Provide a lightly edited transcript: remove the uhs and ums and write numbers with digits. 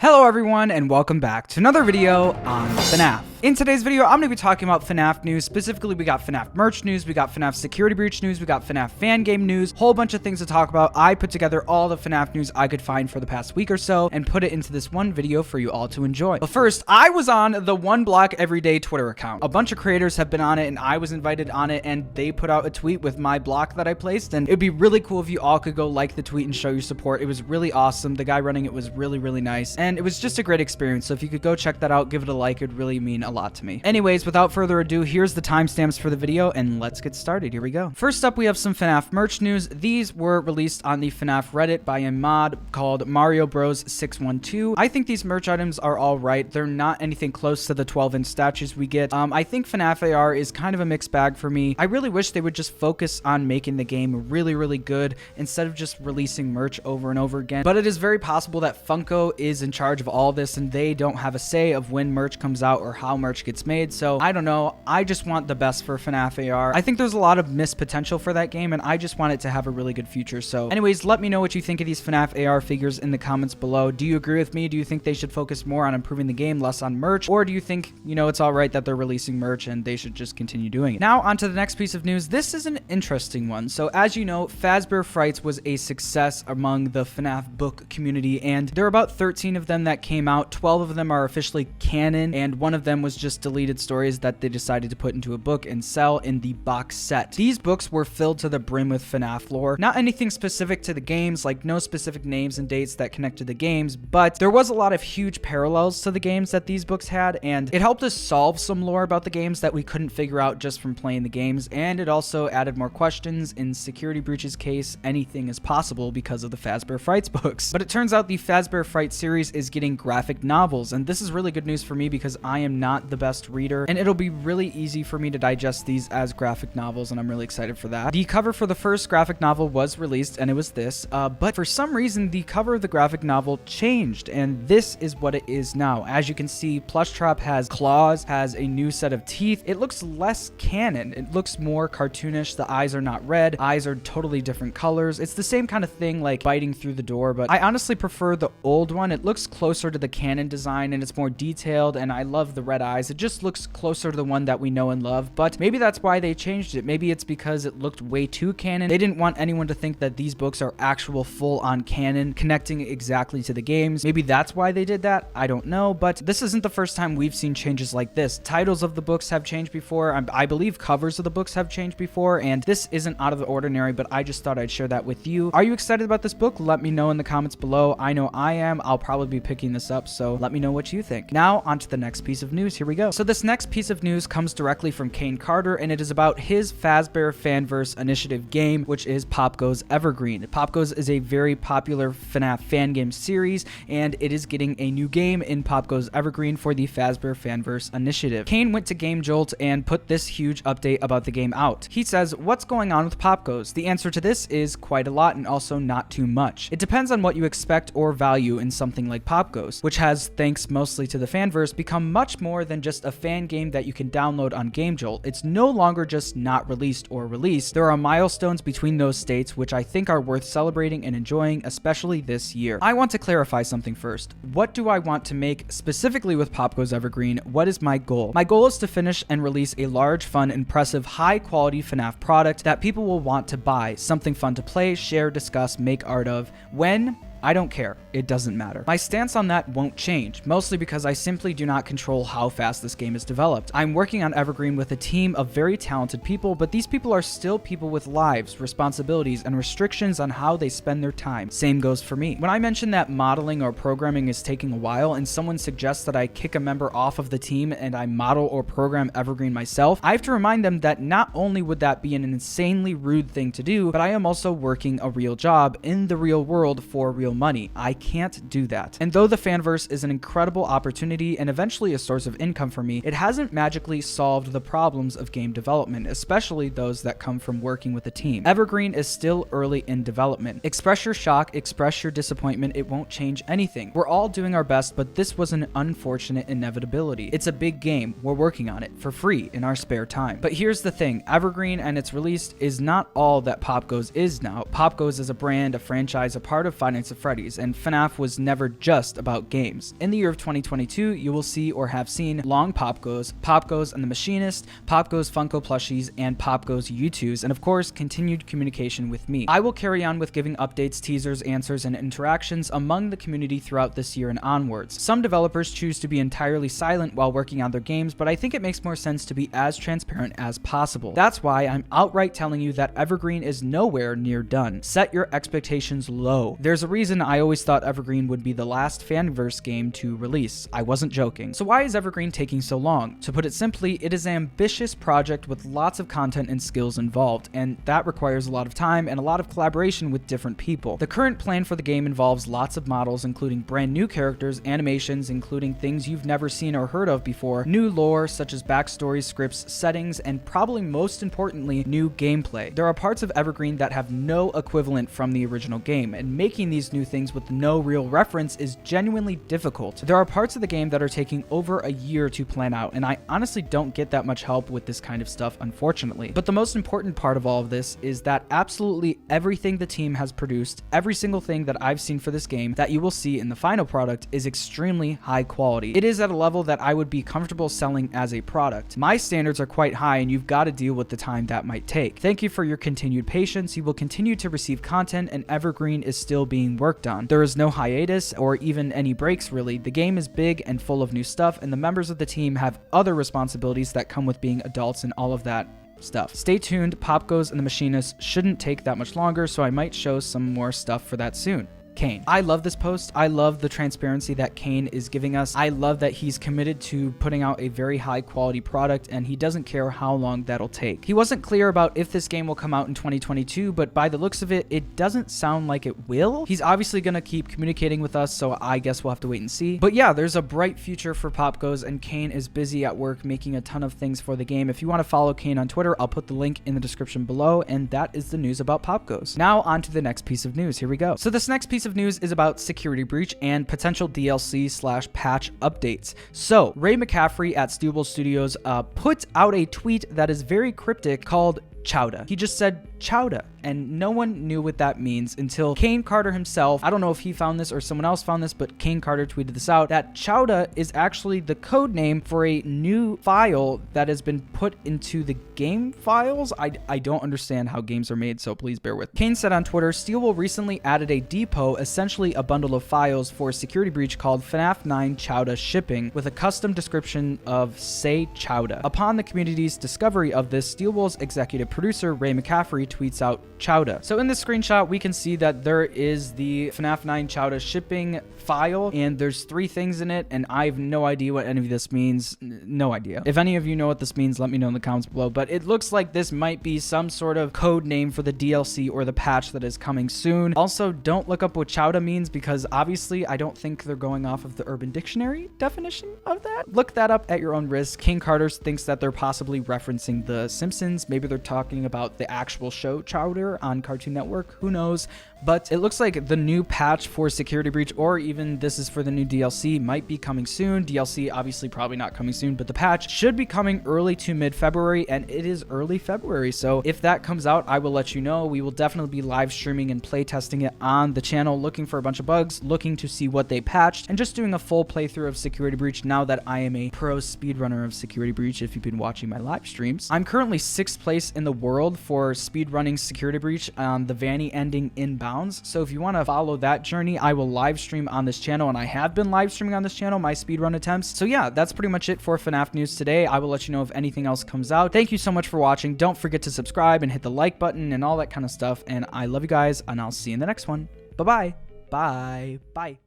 Hello everyone and welcome back to another video on FNAF. In today's video, I'm going to be talking about FNAF news. Specifically, we got FNAF merch news, we got FNAF security breach news, we got FNAF fan game news, whole bunch of things to talk about. I put together all the FNAF news I could find for the past week or so and put it into this one video for you all to enjoy. But first, I was on the One Block Everyday Twitter account. A bunch of creators have been on it and I was invited on it, and they put out a tweet with my block that I placed, and it'd be really cool if you all could go like the tweet and show your support. It was really awesome. The guy running it was really nice, and it was just a great experience. So if you could go check that out, give it a like, it'd really mean a lot to me. Anyways, without further ado, here's the timestamps for the video and let's get started. Here we go. First up, we have some FNAF merch news. These were released on the FNAF Reddit by a mod called Mario Bros 612. I think these merch items are all right. They're not anything close to the 12-inch statues we get. I think FNAF AR is kind of a mixed bag for me. I really wish they would just focus on making the game really good instead of just releasing merch over and over again. But it is very possible that Funko is in charge of all this and they don't have a say of when merch comes out or how merch gets made. So I don't know. I just want the best for FNAF AR. I think there's a lot of missed potential for that game and I just want it to have a really good future. So anyways, let me know what you think of these FNAF AR figures in the comments below. Do you agree with me? Do you think they should focus more on improving the game, less on merch? Or do you think, it's all right that they're releasing merch and they should just continue doing it? Now on to the next piece of news. This is an interesting one. So as you know, Fazbear Frights was a success among the FNAF book community, and there are about 13 of them that came out. 12 of them are officially canon, and one of them was just deleted stories that they decided to put into a book and sell in the box set. These books were filled to the brim with FNAF lore. Not anything specific to the games, like no specific names and dates that connect to the games, but there was a lot of huge parallels to the games that these books had, and it helped us solve some lore about the games that we couldn't figure out just from playing the games, and it also added more questions. In Security Breach's case, anything is possible because of the Fazbear Frights books. But it turns out the Fazbear Frights series is getting graphic novels, and this is really good news for me because I am not the best reader, and it'll be really easy for me to digest these as graphic novels, and I'm really excited for that. The cover for the first graphic novel was released, and it was this, but for some reason, the cover of the graphic novel changed, and this is what it is now. As you can see, Plushtrap has claws, has a new set of teeth. It looks less canon. It looks more cartoonish. The eyes are not red. Eyes are totally different colors. It's the same kind of thing like biting through the door, but I honestly prefer the old one. It looks closer to the canon design, and it's more detailed, and I love the red eyes. It just looks closer to the one that we know and love, but maybe that's why they changed it. Maybe it's because it looked way too canon. They didn't want anyone to think that these books are actual full-on canon, connecting exactly to the games. Maybe that's why they did that. I don't know, but this isn't the first time we've seen changes like this. Titles of the books have changed before. I believe covers of the books have changed before, and this isn't out of the ordinary, but I just thought I'd share that with you. Are you excited about this book? Let me know in the comments below. I know I am. I'll probably be picking this up, so let me know what you think. Now, on to the next piece of news. Here we go. So this next piece of news comes directly from Kane Carter, and it is about his Fazbear Fanverse Initiative game, which is Pop Goes Evergreen. Pop Goes is a very popular FNAF fan game series, and it is getting a new game in Pop Goes Evergreen for the Fazbear Fanverse Initiative. Kane went to Game Jolt and put this huge update about the game out. He says, "What's going on with Pop Goes? The answer to this is quite a lot and also not too much. It depends on what you expect or value in something like Pop Goes, which has, thanks mostly to the Fanverse, become much more than just a fan game that you can download on Game Jolt. It's no longer just not released or released. There are milestones between those states which I think are worth celebrating and enjoying, especially this year." I want to clarify something first. What do I want to make specifically with Pop Goes Evergreen? What is my goal? My goal is to finish and release a large, fun, impressive, high-quality FNAF product that people will want to buy. Something fun to play, share, discuss, make art of. When? I don't care. It doesn't matter. My stance on that won't change, mostly because I simply do not control how fast this game is developed. I'm working on Evergreen with a team of very talented people, but these people are still people with lives, responsibilities, and restrictions on how they spend their time. Same goes for me. When I mention that modeling or programming is taking a while and someone suggests that I kick a member off of the team and I model or program Evergreen myself, I have to remind them that not only would that be an insanely rude thing to do, but I am also working a real job in the real world for real money. I can't do that. And though the Fanverse is an incredible opportunity and eventually a source of income for me, it hasn't magically solved the problems of game development, especially those that come from working with a team. Evergreen is still early in development. Express your shock, express your disappointment, it won't change anything. We're all doing our best, but this was an unfortunate inevitability. It's a big game. We're working on it for free in our spare time. But here's the thing, Evergreen and its release is not all that Pop Goes is now. Pop Goes is a brand, a franchise, a part of Finance Freddy's, and FNAF was never just about games. In the year of 2022, you will see or have seen long Pop Goes and the Machinist, Pop Goes Funko plushies, and Pop Goes U2s, and of course, continued communication with me. I will carry on with giving updates, teasers, answers, and interactions among the community throughout this year and onwards. Some developers choose to be entirely silent while working on their games, but I think it makes more sense to be as transparent as possible. That's why I'm outright telling you that Evergreen is nowhere near done. Set your expectations low. There's a reason I always thought Evergreen would be the last fanverse game to release. I wasn't joking. So why is Evergreen taking so long? To put it simply, it is an ambitious project with lots of content and skills involved, and that requires a lot of time and a lot of collaboration with different people. The current plan for the game involves lots of models, including brand new characters, animations, including things you've never seen or heard of before, new lore such as backstories, scripts, settings, and probably most importantly, new gameplay. There are parts of Evergreen that have no equivalent from the original game, and making these new things with no real reference is genuinely difficult. There are parts of the game that are taking over a year to plan out, and I honestly don't get that much help with this kind of stuff, unfortunately. But the most important part of all of this is that absolutely everything the team has produced, every single thing that I've seen for this game that you will see in the final product, is extremely high quality. It is at a level that I would be comfortable selling as a product. My standards are quite high, and you've got to deal with the time that might take. Thank you for your continued patience. You will continue to receive content, and Evergreen is still being worked on. There is no hiatus or even any breaks, really. The game is big and full of new stuff, and the members of the team have other responsibilities that come with being adults and all of that stuff. Stay tuned. Pop Goes and the Machinist shouldn't take that much longer, so I might show some more stuff for that soon. Kane. I love this post. I love the transparency that Kane is giving us. I love that he's committed to putting out a very high quality product, and he doesn't care how long that'll take. He wasn't clear about if this game will come out in 2022, but by the looks of it, it doesn't sound like it will. He's obviously going to keep communicating with us, so I guess we'll have to wait and see. But yeah, there's a bright future for Pop Goes, and Kane is busy at work making a ton of things for the game. If you want to follow Kane on Twitter, I'll put the link in the description below, and that is the news about Pop Goes. Now on to the next piece of news. Here we go. So this next piece of news is about Security Breach and potential DLC/patch updates. So Ray McCaffrey at Steelbolt Studios put out a tweet that is very cryptic called Chowda. He just said Chowda, and no one knew what that means until Kane Carter himself. I don't know if he found this or someone else found this, but Kane Carter tweeted this out, that Chowda is actually the code name for a new file that has been put into the game files. I don't understand how games are made, so please bear with me. Kane said on Twitter, Steelbolt recently added a depot, essentially a bundle of files for Security Breach called FNAF 9 Chowda Shipping, with a custom description of Say Chowda. Upon the community's discovery of this, Steelbolt's executive producer Ray McCaffrey tweets out Chowda. So in this screenshot, we can see that there is the FNAF 9 Chowda shipping file, and there's 3 things in it, and I have no idea what any of this means. No idea. If any of you know what this means, let me know in the comments below, but it looks like this might be some sort of code name for the DLC or the patch that is coming soon. Also, don't look up what Chowda means, because obviously I don't think they're going off of the Urban Dictionary definition of that. Look that up at your own risk. King Carter thinks that they're possibly referencing The Simpsons. Maybe they're talking about the actual show Chowder on Cartoon Network. Who knows? But it looks like the new patch for Security Breach, or even this is for the new DLC, might be coming soon. DLC obviously probably not coming soon, but the patch should be coming early to mid-February, and it is early February. So if that comes out, I will let you know. We will definitely be live streaming and play testing it on the channel, looking for a bunch of bugs, looking to see what they patched, and just doing a full playthrough of Security Breach now that I am a pro speedrunner of Security Breach, if you've been watching my live streams. I'm currently 6th place in the world for speedrunning Security Breach on the Vanny ending inbound. So if you want to follow that journey, I will live stream on this channel, and I have been live streaming on this channel, my speedrun attempts. So yeah, that's pretty much it for FNAF news today. I will let you know if anything else comes out. Thank you so much for watching. Don't forget to subscribe and hit the like button and all that kind of stuff. And I love you guys, and I'll see you in the next one. Bye-bye. Bye. Bye.